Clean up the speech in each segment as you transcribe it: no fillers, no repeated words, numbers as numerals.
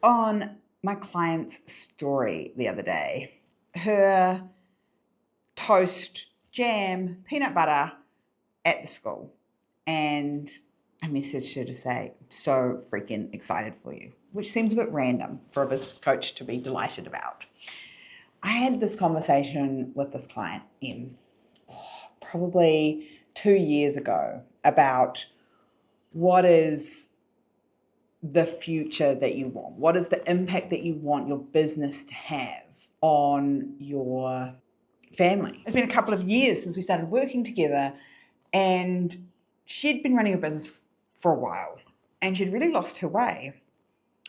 on my client's story the other day. Her toast, jam, peanut butter at the school. And I messaged her to say, I'm so freaking excited for you, which seems a bit random for a business coach to be delighted about. I had this conversation with this client probably 2 years ago about what is the future that you want? What is the impact that you want your business to have on your family? It's been a couple of years since we started working together, and she'd been running a business for a while, and she'd really lost her way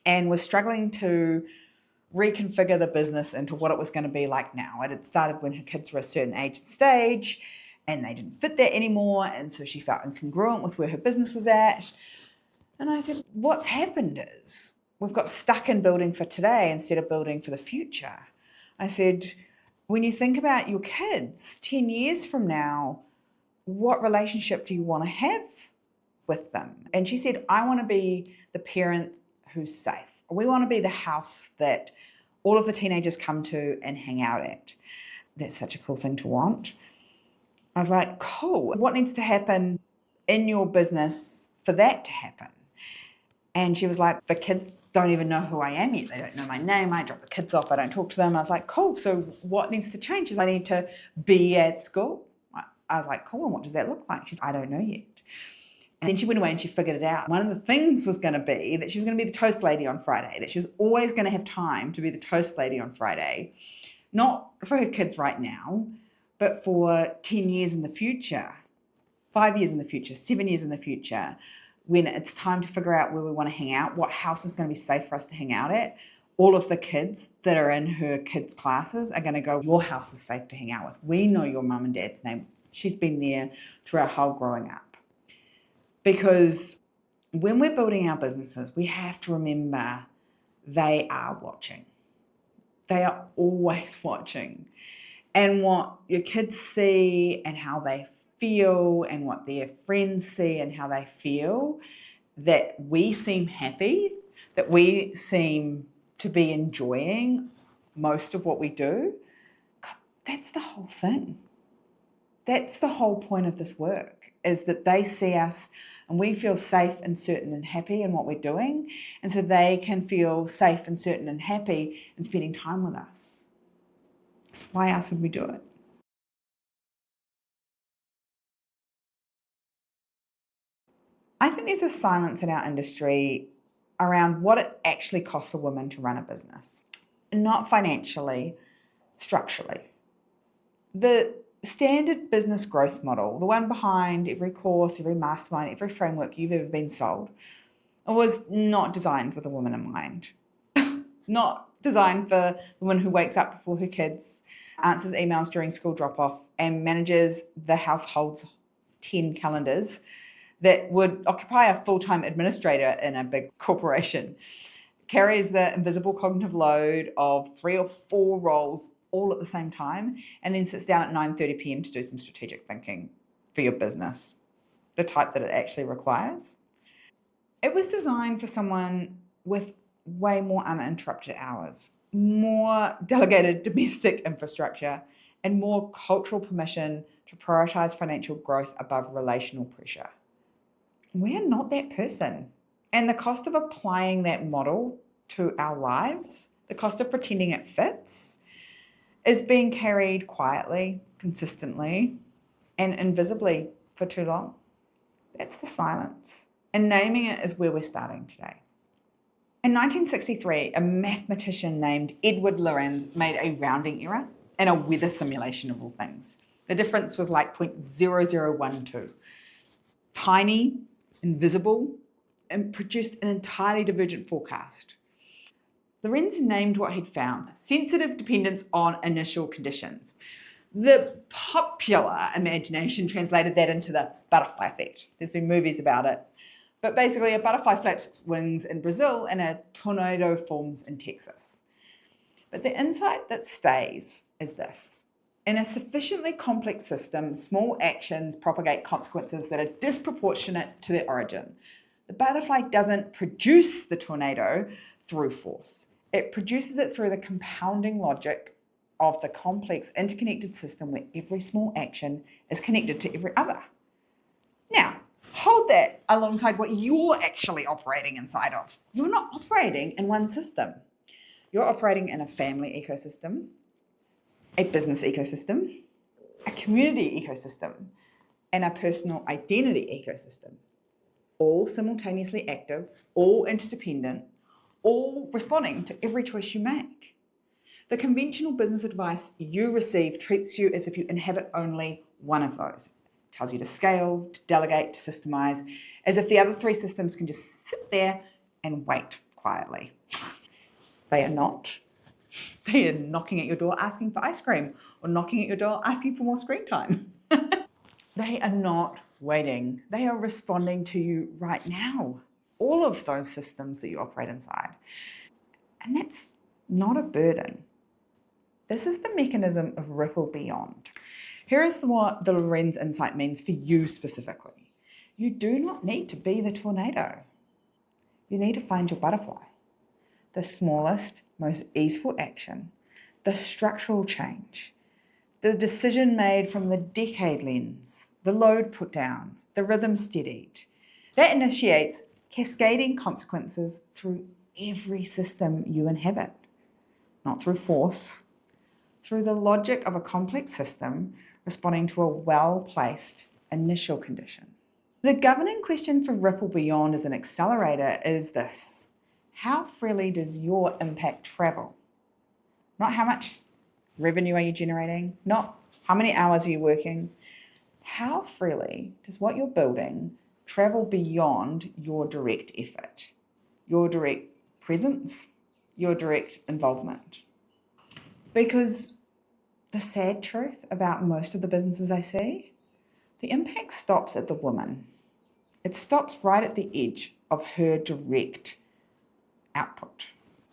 and was struggling to reconfigure the business into what it was going to be like now. It had started when her kids were a certain age and stage, and they didn't fit that anymore, and so she felt incongruent with where her business was at. And I said, what's happened is we've got stuck in building for today instead of building for the future. I said, when you think about your kids 10 years from now, what relationship do you want to have with them? And she said, I want to be the parent who's safe. We want to be the house that all of the teenagers come to and hang out at. That's such a cool thing to want. I was like, cool. What needs to happen in your business for that to happen? And she was like, the kids don't even know who I am yet. They don't know my name. I drop the kids off. I don't talk to them. I was like, cool. So what needs to change is I need to be at school. I was like, cool. And what does that look like? She's, I don't know yet. And then she went away and she figured it out. One of the things was going to be that she was going to be the toast lady on Friday, that she was always going to have time to be the toast lady on Friday, not for her kids right now, but for 10 years in the future, 5 years in the future, 7 years in the future, when it's time to figure out where we want to hang out, what house is going to be safe for us to hang out at. All of the kids that are in her kids' classes are going to go, your house is safe to hang out with. We know your mum and dad's name. She's been there through our whole growing up. Because when we're building our businesses, we have to remember they are watching. They are always watching. And what your kids see and how they feel and what their friends see and how they feel, that we seem happy, that we seem to be enjoying most of what we do, God, that's the whole thing. That's the whole point of this work, is that they see us and we feel safe and certain and happy in what we're doing, and so they can feel safe and certain and happy in spending time with us. So why else would we do it? I think there's a silence in our industry around what it actually costs a woman to run a business. Not financially, structurally. The standard business growth model, the one behind every course, every mastermind, every framework you've ever been sold, was not designed with a woman in mind. Not designed for the woman who wakes up before her kids, answers emails during school drop-off, and manages the household's 10 calendars that would occupy a full-time administrator in a big corporation, carries the invisible cognitive load of 3 or 4 roles all at the same time, and then sits down at 9:30 p.m. to do some strategic thinking for your business, the type that it actually requires. It was designed for someone with way more uninterrupted hours, more delegated domestic infrastructure, and more cultural permission to prioritize financial growth above relational pressure. We're not that person. And the cost of applying that model to our lives, the cost of pretending it fits, is being carried quietly, consistently, and invisibly for too long. That's the silence. And naming it is where we're starting today. In 1963, a mathematician named Edward Lorenz made a rounding error in a weather simulation of all things. The difference was like 0.0012. Tiny, invisible, and produced an entirely divergent forecast. Lorenz named what he'd found sensitive dependence on initial conditions. The popular imagination translated that into the butterfly effect. There's been movies about it. But basically, a butterfly flaps its wings in Brazil and a tornado forms in Texas. But the insight that stays is this. In a sufficiently complex system, small actions propagate consequences that are disproportionate to their origin. The butterfly doesn't produce the tornado through force. It produces it through the compounding logic of the complex interconnected system where every small action is connected to every other. Now, hold that alongside what you're actually operating inside of. You're not operating in one system. You're operating in a family ecosystem, a business ecosystem, a community ecosystem, and a personal identity ecosystem. All simultaneously active, all interdependent, all responding to every choice you make. The conventional business advice you receive treats you as if you inhabit only one of those. It tells you to scale, to delegate, to systemize, as if the other three systems can just sit there and wait quietly. They are not. They are knocking at your door asking for ice cream or knocking at your door asking for more screen time. They are not waiting. They are responding to you right now. All of those systems that you operate inside. And that's not a burden. This is the mechanism of ripple beyond. Here is what the Lorenz insight means for you specifically. You do not need to be the tornado. You need to find your butterfly. The smallest, most easeful action, the structural change, the decision made from the decade lens, the load put down, the rhythm steadied. That initiates cascading consequences through every system you inhabit, not through force, through the logic of a complex system responding to a well-placed initial condition. The governing question for Ripple Beyond as an accelerator is this: how freely does your impact travel? Not how much revenue are you generating, not how many hours are you working. How freely does what you're building travel beyond your direct effort, your direct presence, your direct involvement? Because the sad truth about most of the businesses I see, the impact stops at the woman. It stops right at the edge of her direct output.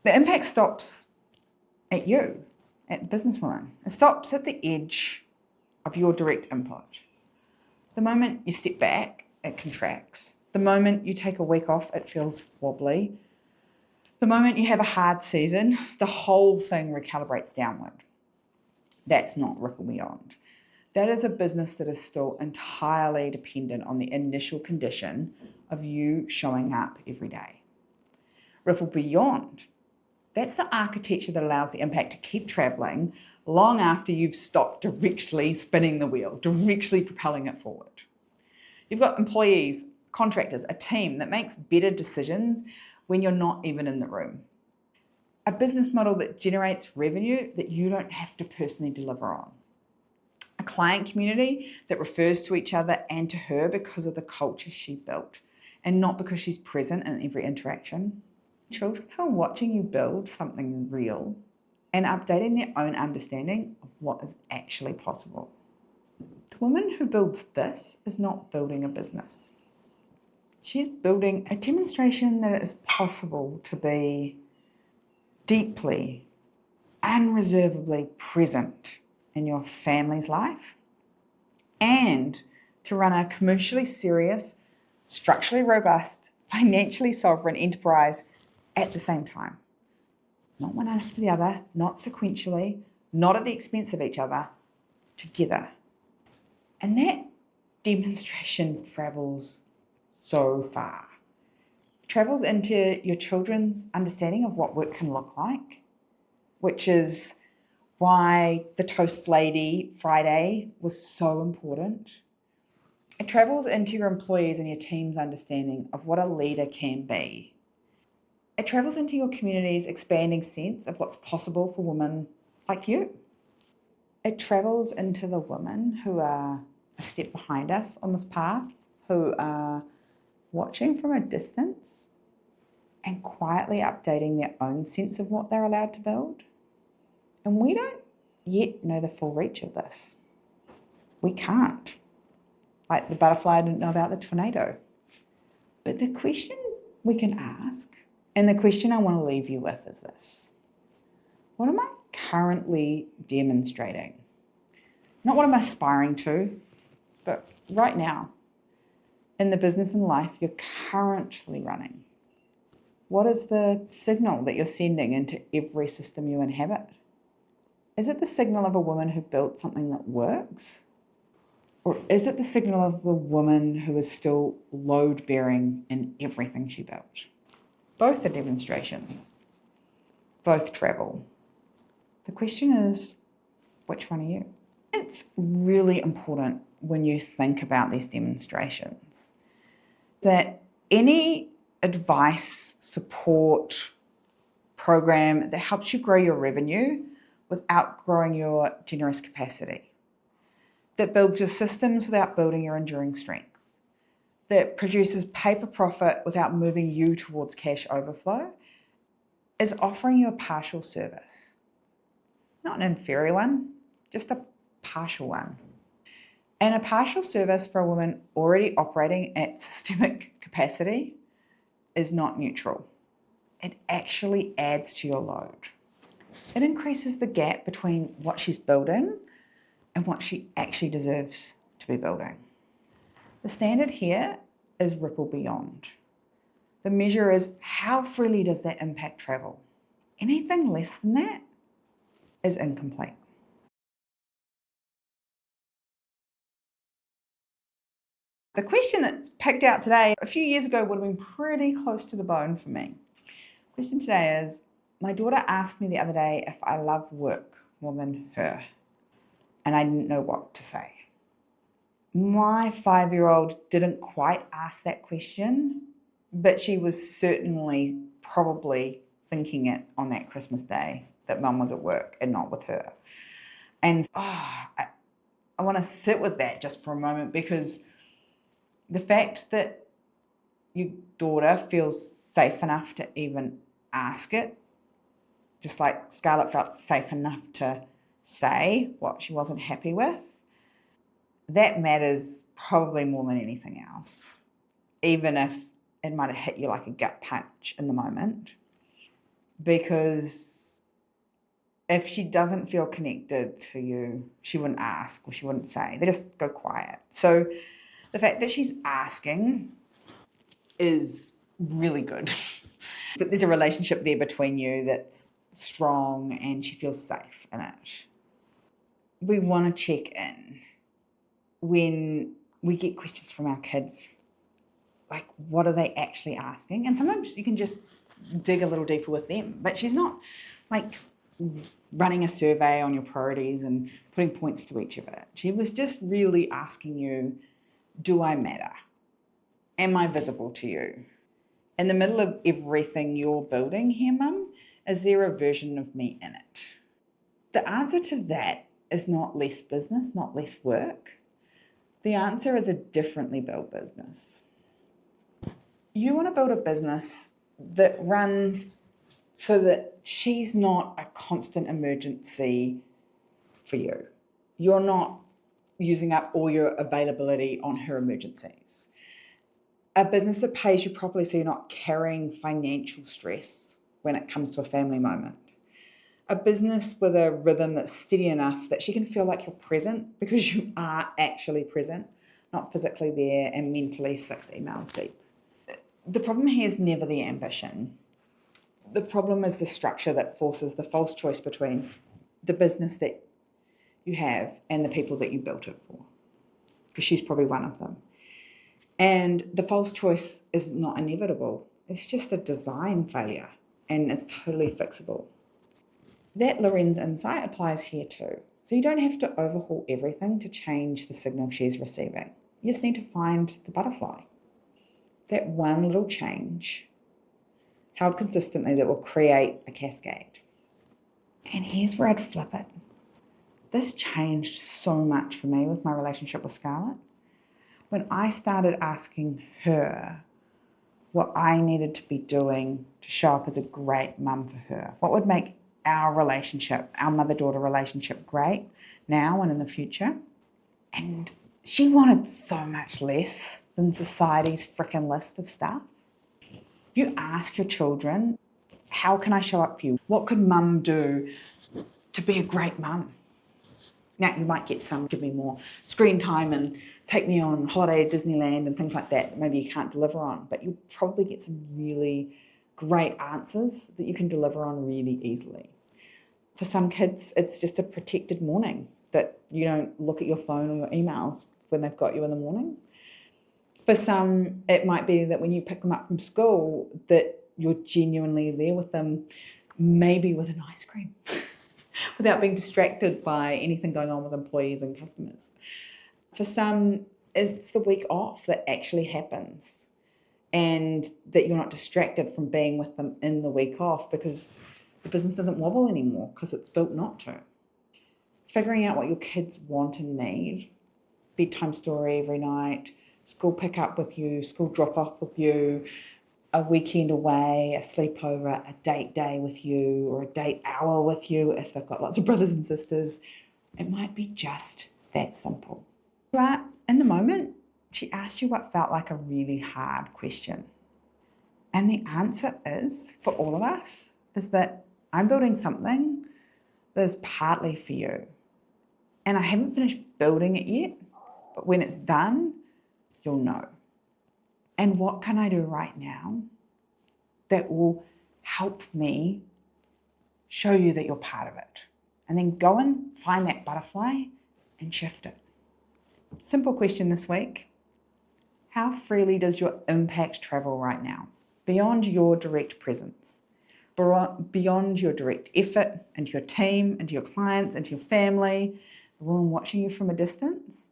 The impact stops at you, at the businesswoman. It stops at the edge of your direct input. The moment you step back, it contracts. The moment you take a week off, it feels wobbly. The moment you have a hard season, the whole thing recalibrates downward. That's not Ripple Beyond. That is a business that is still entirely dependent on the initial condition of you showing up every day. Ripple Beyond, that's the architecture that allows the impact to keep traveling long after you've stopped directly spinning the wheel, directly propelling it forward. You've got employees, contractors, a team that makes better decisions when you're not even in the room. A business model that generates revenue that you don't have to personally deliver on. A client community that refers to each other and to her because of the culture she built and not because she's present in every interaction. Children who are watching you build something real and updating their own understanding of what is actually possible. The woman who builds this is not building a business. She's building a demonstration that it is possible to be deeply, unreservedly present in your family's life and to run a commercially serious, structurally robust, financially sovereign enterprise at the same time. Not one after the other, not sequentially, not at the expense of each other, together. And that demonstration travels so far. It travels into your children's understanding of what work can look like, which is why the Toast Lady Friday was so important. It travels into your employees and your team's understanding of what a leader can be. It travels into your community's expanding sense of what's possible for women like you. It travels into the women who are a step behind us on this path, who are watching from a distance and quietly updating their own sense of what they're allowed to build. And we don't yet know the full reach of this. We can't. Like the butterfly didn't know about the tornado. But the question we can ask, and the question I want to leave you with is this: what am I currently demonstrating? Not what I'm aspiring to, but right now, in the business and life you're currently running. What is the signal that you're sending into every system you inhabit? Is it the signal of a woman who built something that works? Or is it the signal of the woman who is still load-bearing in everything she built? Both are demonstrations. Both travel. The question is, which one are you? It's really important when you think about these demonstrations that any advice, support, program that helps you grow your revenue without growing your generous capacity, that builds your systems without building your enduring strength, that produces paper profit without moving you towards cash overflow, is offering you a partial service. Not an inferior one, just a partial one. And a partial service for a woman already operating at systemic capacity is not neutral. It actually adds to your load. It increases the gap between what she's building and what she actually deserves to be building. The standard here is ripple beyond. The measure is how freely does that impact travel? Anything less than that is incomplete. The question that's picked out today, a few years ago, would have been pretty close to the bone for me. The question today is, my daughter asked me the other day if I love work more than her, and I didn't know what to say. My 5-year-old didn't quite ask that question, but she was certainly probably thinking it on that Christmas day that mum was at work and not with her. And I want to sit with that just for a moment, because the fact that your daughter feels safe enough to even ask it, just like Scarlett felt safe enough to say what she wasn't happy with, that matters probably more than anything else, even if it might have hit you like a gut punch in the moment. Because if she doesn't feel connected to you, she wouldn't ask or she wouldn't say. They just go quiet. So the fact that she's asking is really good. That there's a relationship there between you that's strong and she feels safe in it. We want to check in when we get questions from our kids. Like, what are they actually asking? And sometimes you can just dig a little deeper with them. But she's not like running a survey on your priorities and putting points to each of it. She was just really asking you, do I matter? Am I visible to you? In the middle of everything you're building here, Mum, is there a version of me in it? The answer to that is not less business, not less work. The answer is a differently built business. You want to build a business that runs so that she's not a constant emergency for you. You're not using up all your availability on her emergencies. A business that pays you properly so you're not carrying financial stress when it comes to a family moment. A business with a rhythm that's steady enough that she can feel like you're present because you are actually present, not physically there and mentally 6 emails deep. The problem here is never the ambition. The problem is the structure that forces the false choice between the business that you have and the people that you built it for, because she's probably one of them. And the false choice is not inevitable. It's just a design failure, and it's totally fixable. That Lorenz insight applies here too. So you don't have to overhaul everything to change the signal she's receiving. You just need to find the butterfly. That one little change, held consistently, that will create a cascade. And here's where I'd flip it. This changed so much for me with my relationship with Scarlett. When I started asking her what I needed to be doing to show up as a great mum for her, what would make our relationship, our mother-daughter relationship, great now and in the future. And she wanted so much less than society's frickin' list of stuff. You ask your children, how can I show up for you? What could mum do to be a great mum? Now, you might get some, give me more screen time and take me on holiday at Disneyland and things like that maybe you can't deliver on, but you'll probably get some really great answers that you can deliver on really easily. For some kids, it's just a protected morning, that you don't look at your phone or your emails when they've got you in the morning. For some, it might be that when you pick them up from school, that you're genuinely there with them, maybe with an ice cream, without being distracted by anything going on with employees and customers. For some, it's the week off that actually happens, and that you're not distracted from being with them in the week off because the business doesn't wobble anymore because it's built not to. Figuring out what your kids want and need, bedtime story every night, school pick up with you, school drop off with you, a weekend away, a sleepover, a date day with you, or a date hour with you if they've got lots of brothers and sisters. It might be just that simple. But in the moment, she asked you what felt like a really hard question. And the answer is, for all of us, is that I'm building something that is partly for you. And I haven't finished building it yet, but when it's done, you'll know. And what can I do right now that will help me show you that you're part of it? And then go and find that butterfly and shift it. Simple question this week. How freely does your impact travel right now? Beyond your direct presence, beyond your direct effort, into your team, into your clients, into your family, the woman watching you from a distance?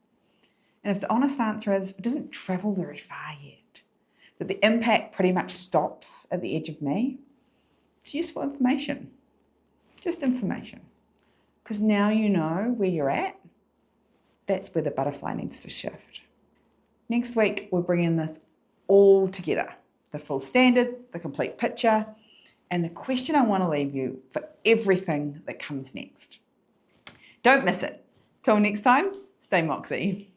And if the honest answer is, it doesn't travel very far yet, that the impact pretty much stops at the edge of me, it's useful information, just information. Because now you know where you're at, that's where the butterfly needs to shift. Next week, we're bringing this all together, the full standard, the complete picture, and the question I want to leave you for everything that comes next. Don't miss it. Till next time, stay Moxie.